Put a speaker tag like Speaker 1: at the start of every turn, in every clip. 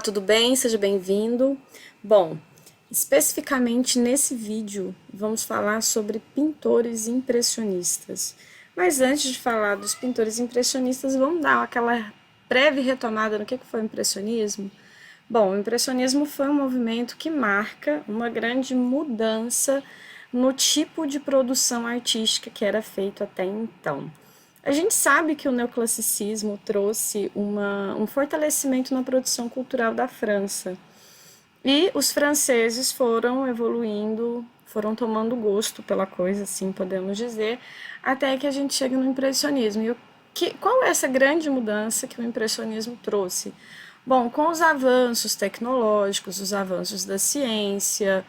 Speaker 1: Olá, tudo bem? Seja bem-vindo. Bom, especificamente nesse vídeo vamos falar sobre pintores impressionistas. Mas antes de falar dos pintores impressionistas, vamos dar aquela breve retomada no que foi o impressionismo? Bom, o impressionismo foi um movimento que marca uma grande mudança no tipo de produção artística que era feito até então. A gente sabe que o neoclassicismo trouxe um fortalecimento na produção cultural da França. E os franceses foram evoluindo, foram tomando gosto pela coisa, assim podemos dizer, até que a gente chega no impressionismo. Qual é essa grande mudança que o impressionismo trouxe? Bom, com os avanços tecnológicos, os avanços da ciência,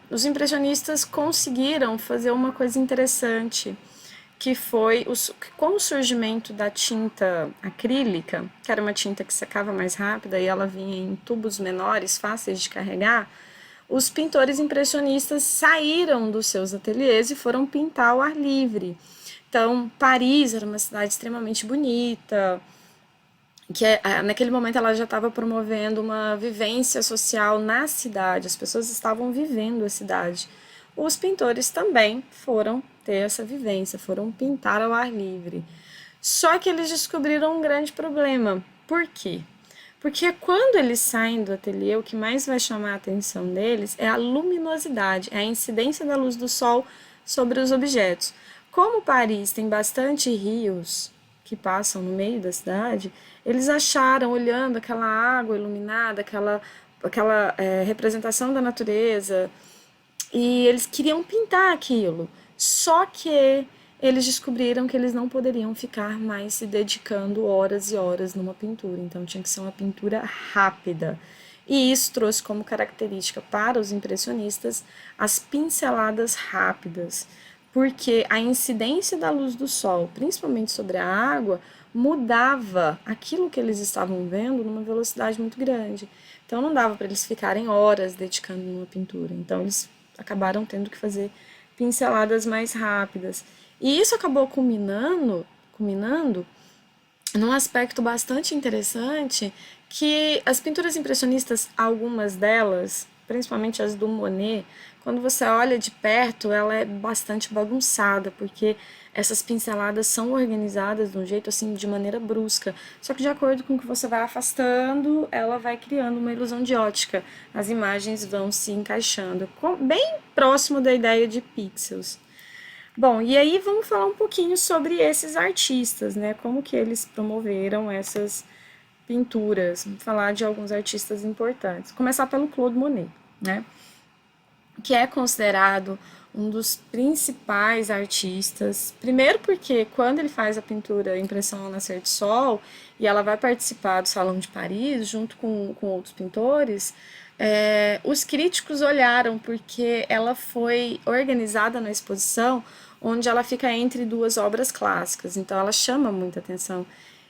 Speaker 1: os impressionistas conseguiram fazer uma coisa interessante, que foi com o surgimento da tinta acrílica, que era uma tinta que secava mais rápida e ela vinha em tubos menores, fáceis de carregar, os pintores impressionistas saíram dos seus ateliês e foram pintar ao ar livre. Então, Paris era uma cidade extremamente bonita, naquele momento ela já estava promovendo uma vivência social na cidade, as pessoas estavam vivendo a cidade. Os pintores também foram ter essa vivência, foram pintar ao ar livre. Só que eles descobriram um grande problema. Por quê? Porque quando eles saem do ateliê, o que mais vai chamar a atenção deles é a luminosidade, é a incidência da luz do sol sobre os objetos. Como Paris tem bastante rios que passam no meio da cidade, eles acharam, olhando aquela água iluminada, aquela representação da natureza, e eles queriam pintar aquilo. Só que eles descobriram que eles não poderiam ficar mais se dedicando horas e horas numa pintura. Então tinha que ser uma pintura rápida. E isso trouxe como característica para os impressionistas as pinceladas rápidas, porque a incidência da luz do sol, principalmente sobre a água, mudava aquilo que eles estavam vendo numa velocidade muito grande. Então não dava para eles ficarem horas dedicando numa pintura. Então eles acabaram tendo que fazer pinceladas mais rápidas. E isso acabou culminando num aspecto bastante interessante, que as pinturas impressionistas, algumas delas, principalmente as do Monet, quando você olha de perto, ela é bastante bagunçada, porque essas pinceladas são organizadas de um jeito assim, de maneira brusca. Só que de acordo com o que você vai afastando, ela vai criando uma ilusão de ótica. As imagens vão se encaixando, bem próximo da ideia de pixels. Bom, e aí vamos falar um pouquinho sobre esses artistas, né? Como que eles promoveram essas pinturas. Vamos falar de alguns artistas importantes. Começar pelo Claude Monet, né? Que é considerado um dos principais artistas. Primeiro porque quando ele faz a pintura Impressão ao Nascer do Sol, e ela vai participar do Salão de Paris, junto com outros pintores, os críticos olharam porque ela foi organizada na exposição onde ela fica entre duas obras clássicas, então ela chama muita atenção.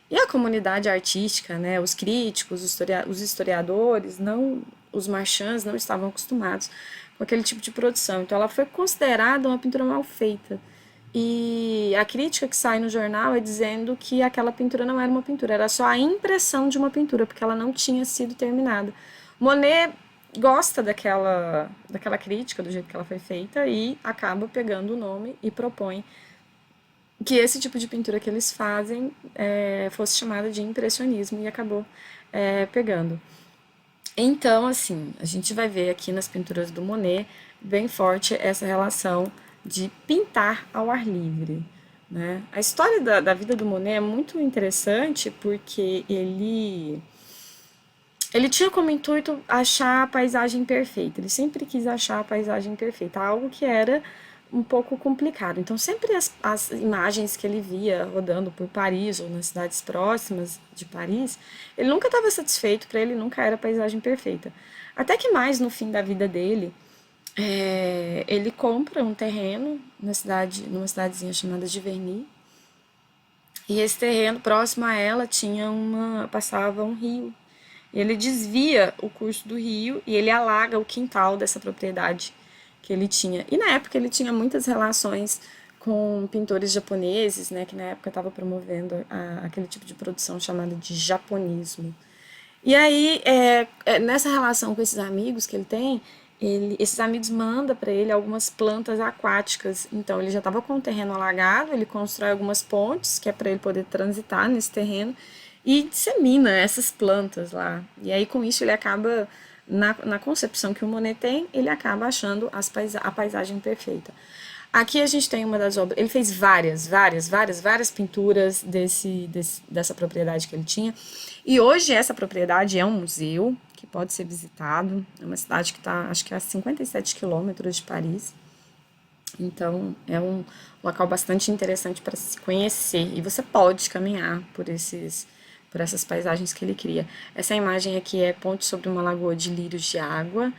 Speaker 1: E a comunidade artística, né, os críticos, os historiadores, não, os marchands não estavam acostumados com aquele tipo de produção. Então ela foi considerada uma pintura mal feita. E a crítica que sai no jornal é dizendo que aquela pintura não era uma pintura, era só a impressão de uma pintura, porque ela não tinha sido terminada. Monet gosta daquela crítica, do jeito que ela foi feita, e acaba pegando o nome e propõe que esse tipo de pintura que eles fazem fosse chamada de impressionismo, e acabou pegando. Então, assim, a gente vai ver aqui nas pinturas do Monet bem forte essa relação de pintar ao ar livre, né? A história da vida do Monet é muito interessante porque ele tinha como intuito achar a paisagem perfeita, ele sempre quis achar a paisagem perfeita, algo que era um pouco complicado. Então, sempre as imagens que ele via rodando por Paris ou nas cidades próximas de Paris, ele nunca estava satisfeito, para ele nunca era a paisagem perfeita. Até que mais no fim da vida dele, ele compra um terreno numa cidadezinha chamada Giverny, e esse terreno próximo a ela passava um rio. E ele desvia o curso do rio e ele alaga o quintal dessa propriedade que ele tinha. E na época ele tinha muitas relações com pintores japoneses, né, que na época estava promovendo aquele tipo de produção chamada de japonismo. E aí, nessa relação com esses amigos que ele tem, esses amigos mandam para ele algumas plantas aquáticas. Então, ele já estava com o terreno alagado, ele constrói algumas pontes, que é para ele poder transitar nesse terreno, e dissemina essas plantas lá. E aí, com isso, ele acaba, na concepção que o Monet tem, ele acaba achando a paisagem perfeita. Aqui a gente tem uma das obras. Ele fez várias pinturas dessa propriedade que ele tinha. E hoje essa propriedade é um museu que pode ser visitado. É uma cidade que está, acho que a 57 quilômetros de Paris. Então é um local bastante interessante para se conhecer. E você pode caminhar por essas paisagens que ele cria. Essa imagem aqui é Ponte sobre uma lagoa de lírios de água.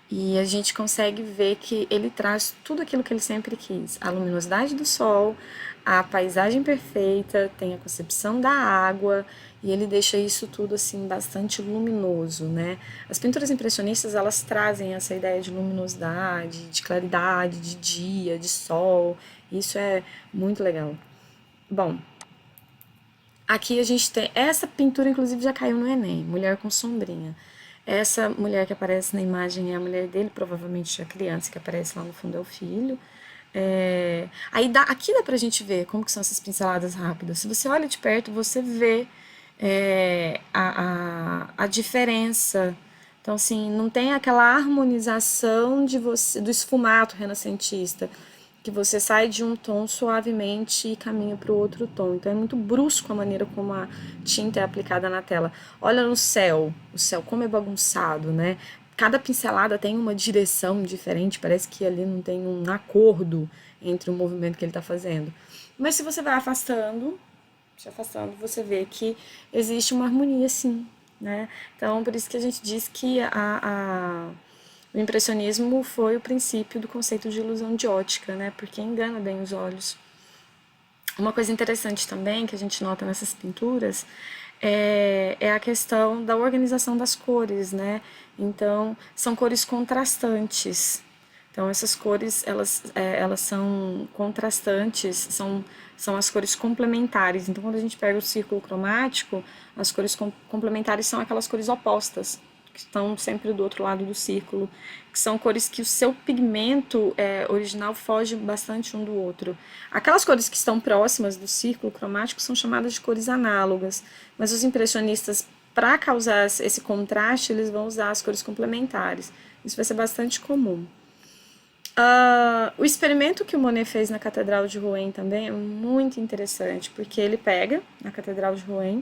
Speaker 1: E a gente consegue ver que ele traz tudo aquilo que ele sempre quis: a luminosidade do sol, a paisagem perfeita, tem a concepção da água, e ele deixa isso tudo assim bastante luminoso, né? As pinturas impressionistas, elas trazem essa ideia de luminosidade, de claridade, de dia, de sol. Isso é muito legal. Bom, aqui a gente tem. Essa pintura, inclusive, já caiu no Enem: Mulher com Sombrinha. Essa mulher que aparece na imagem é a mulher dele, provavelmente a criança que aparece lá no fundo é o filho. Aqui dá pra gente ver como que são essas pinceladas rápidas. Se você olha de perto, você vê a diferença. Então, assim, não tem aquela harmonização do esfumato renascentista, que você sai de um tom suavemente e caminha para o outro tom. Então é muito brusco a maneira como a tinta é aplicada na tela. Olha no céu, o céu como é bagunçado, né? Cada pincelada tem uma direção diferente, parece que ali não tem um acordo entre o movimento que ele está fazendo. Mas se você vai se afastando, você vê que existe uma harmonia, sim, né? Então, por isso que a gente diz que o impressionismo foi o princípio do conceito de ilusão de ótica, né? Porque engana bem os olhos. Uma coisa interessante também que a gente nota nessas pinturas é a questão da organização das cores, né? Então, são cores contrastantes. Então, essas cores, elas são contrastantes, são as cores complementares. Então, quando a gente pega o círculo cromático, as cores complementares são aquelas cores opostas, que estão sempre do outro lado do círculo, que são cores que o seu pigmento original foge bastante um do outro. Aquelas cores que estão próximas do círculo cromático são chamadas de cores análogas, mas os impressionistas, para causar esse contraste, eles vão usar as cores complementares. Isso vai ser bastante comum. O experimento que o Monet fez na Catedral de Rouen também é muito interessante, porque ele pega na Catedral de Rouen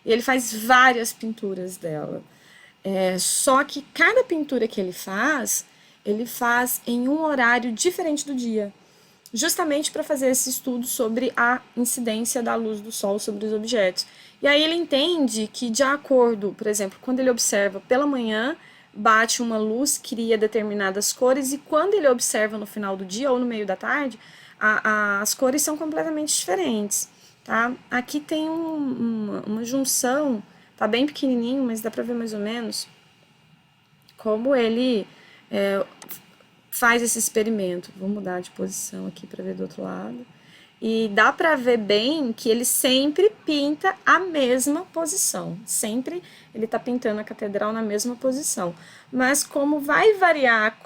Speaker 1: e ele faz várias pinturas dela. Só que cada pintura que ele faz em um horário diferente do dia, justamente para fazer esse estudo sobre a incidência da luz do sol sobre os objetos. E aí ele entende que, de acordo, por exemplo, quando ele observa pela manhã, bate uma luz, cria determinadas cores, e quando ele observa no final do dia ou no meio da tarde, as cores são completamente diferentes. Tá? Aqui tem uma junção, tá bem pequenininho, mas dá para ver mais ou menos como ele faz esse experimento. Vou mudar de posição aqui para ver do outro lado. E dá para ver bem que ele sempre pinta a mesma posição. Sempre ele está pintando a catedral na mesma posição. Mas como vai variar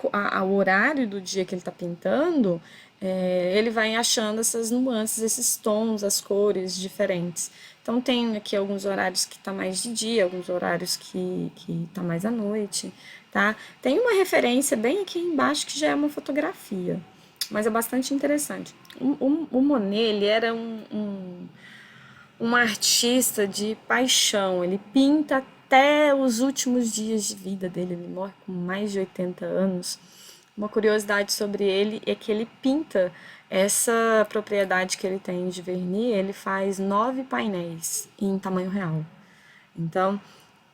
Speaker 1: o horário do dia que ele está pintando, ele vai achando essas nuances, esses tons, as cores diferentes. Então tem aqui alguns horários que está mais de dia, alguns horários que está mais à noite, tá? Tem uma referência bem aqui embaixo que já é uma fotografia, mas é bastante interessante. O Monet, ele era um artista de paixão, ele pinta até os últimos dias de vida dele, ele morre com mais de 80 anos. Uma curiosidade sobre ele é que ele pinta essa propriedade que ele tem de verniz, ele faz 9 painéis em tamanho real. Então,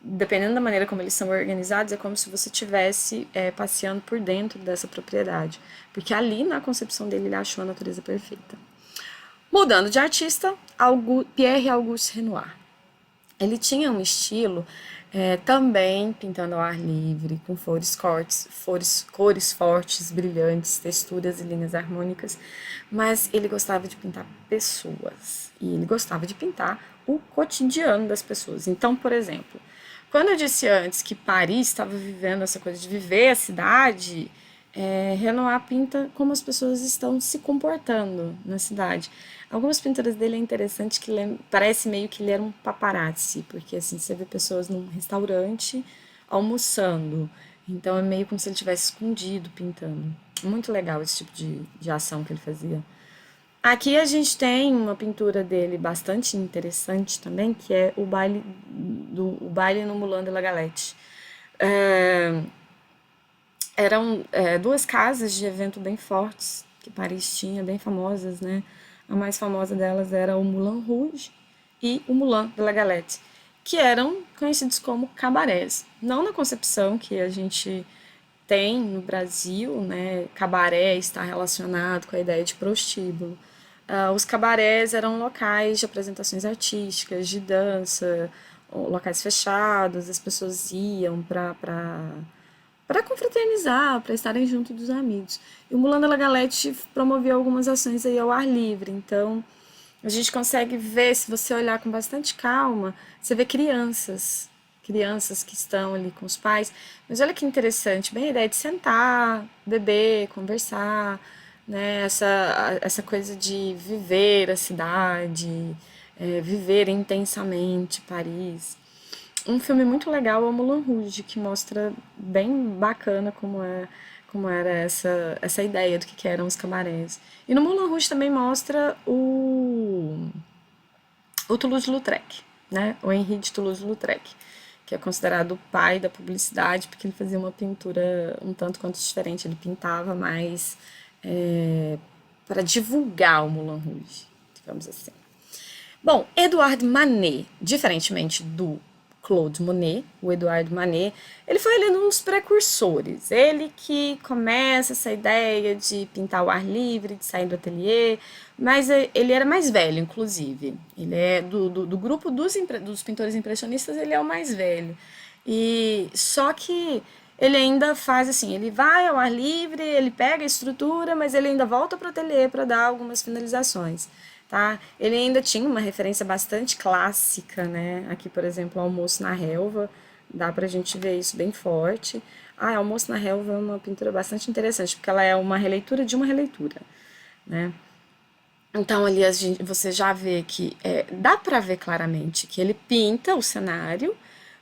Speaker 1: dependendo da maneira como eles são organizados, é como se você estivesse passeando por dentro dessa propriedade. Porque ali, na concepção dele, ele achou a natureza perfeita. Mudando de artista, Pierre-Auguste Renoir. Ele tinha um estilo também pintando ao ar livre, com cores fortes, brilhantes, texturas e linhas harmônicas, mas ele gostava de pintar pessoas, e ele gostava de pintar o cotidiano das pessoas. Então, por exemplo, Quando eu disse antes que Paris estava vivendo essa coisa de viver a cidade, Renoir pinta como as pessoas estão se comportando na cidade. Algumas pinturas dele é interessante que parece meio que ele era um paparazzi, porque assim, você vê pessoas num restaurante almoçando, então é meio como se ele tivesse escondido pintando. Muito legal esse tipo de ação que ele fazia. Aqui a gente tem uma pintura dele bastante interessante também, que é o baile no Moulin de la Galette. É, eram duas casas de evento bem fortes que Paris tinha, bem famosas, né? A mais famosa delas era o Moulin Rouge e o Moulin de la Galette, que eram conhecidos como cabarés. Não na concepção que a gente tem no Brasil, né? Cabaré está relacionado com a ideia de prostíbulo. Os cabarés eram locais de apresentações artísticas, de dança, locais fechados, as pessoas iam para confraternizar, para estarem junto dos amigos. E o Moulin de la Galette promoveu algumas ações aí ao ar livre, então a gente consegue ver, se você olhar com bastante calma, você vê crianças que estão ali com os pais, mas olha que interessante, bem a ideia de sentar, beber, conversar, né, essa coisa de viver a cidade, viver intensamente Paris. Um filme muito legal é o Moulin Rouge, que mostra bem bacana como era essa ideia do que eram os cabarés. E no Moulin Rouge também mostra o Toulouse-Lautrec, né? O Henri de Toulouse-Lautrec, que é considerado o pai da publicidade, porque ele fazia uma pintura um tanto quanto diferente. Ele pintava mais para divulgar o Moulin Rouge, digamos assim. Bom, Edouard Manet, diferentemente do Claude Monet, o Edouard Manet, ele foi ali um dos precursores. Ele que começa essa ideia de pintar ao ar livre, de sair do ateliê, mas ele era mais velho, inclusive. Ele é do grupo dos pintores impressionistas, ele é o mais velho. E só que ele ainda faz assim, ele vai ao ar livre, ele pega a estrutura, mas ele ainda volta para o ateliê para dar algumas finalizações. Tá? Ele ainda tinha uma referência bastante clássica, né? Aqui, por exemplo, Almoço na Relva, dá pra gente ver isso bem forte. Almoço na Relva é uma pintura bastante interessante, porque ela é uma releitura de uma releitura, né? Então ali você já vê que dá pra ver claramente que ele pinta o cenário,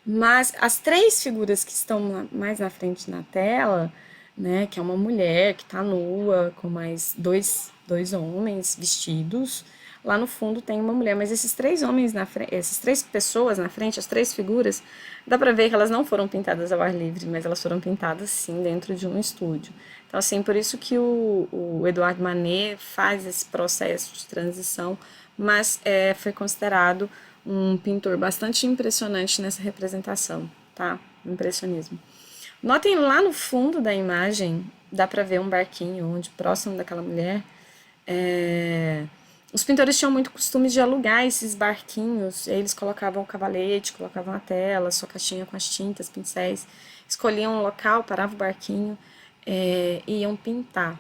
Speaker 1: mas as três figuras que estão mais na frente na tela, né, que é uma mulher que está nua com mais dois homens vestidos. Lá no fundo tem uma mulher, mas esses três homens na frente, essas três pessoas na frente, as três figuras, dá pra ver que elas não foram pintadas ao ar livre, mas elas foram pintadas sim dentro de um estúdio. Então assim, por isso que o Edouard Manet faz esse processo de transição, mas foi considerado um pintor bastante impressionante nessa representação, tá? O impressionismo. Notem lá no fundo da imagem, dá pra ver um barquinho onde próximo daquela mulher os pintores tinham muito costume de alugar esses barquinhos, eles colocavam o cavalete, colocavam a tela, sua caixinha com as tintas, pincéis, escolhiam um local, paravam o barquinho e iam pintar.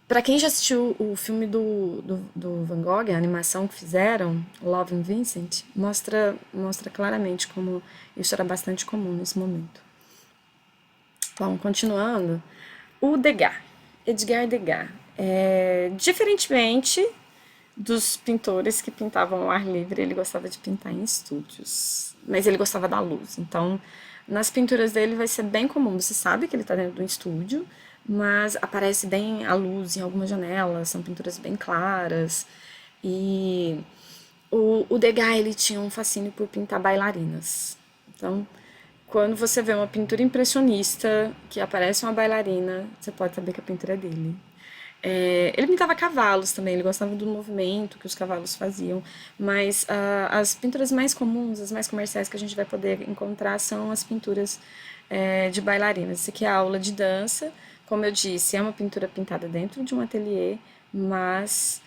Speaker 1: Para quem já assistiu o filme do Van Gogh, a animação que fizeram, Love in Vincent, mostra claramente como isso era bastante comum nesse momento. Bom, continuando, o Degas, Edgar Degas, diferentemente dos pintores que pintavam ao ar livre, ele gostava de pintar em estúdios, mas ele gostava da luz. Então, nas pinturas dele vai ser bem comum, você sabe que ele está dentro de um estúdio, mas aparece bem a luz em algumas janelas, são pinturas bem claras. E o Degas, ele tinha um fascínio por pintar bailarinas. Então, quando você vê uma pintura impressionista que aparece uma bailarina, você pode saber que a pintura é dele. Ele pintava cavalos também, ele gostava do movimento que os cavalos faziam, mas as pinturas mais comuns, as mais comerciais que a gente vai poder encontrar são as pinturas de bailarinas. Essa aqui é a aula de dança, como eu disse, é uma pintura pintada dentro de um ateliê, mas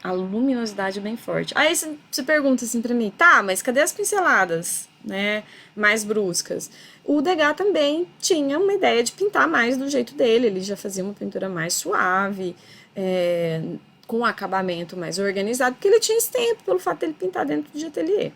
Speaker 1: a luminosidade é bem forte. Aí você pergunta assim pra mim, tá, mas cadê as pinceladas, né, mais bruscas? O Degas também tinha uma ideia de pintar mais do jeito dele, ele já fazia uma pintura mais suave, com um acabamento mais organizado, porque ele tinha esse tempo, pelo fato de ele pintar dentro de ateliê.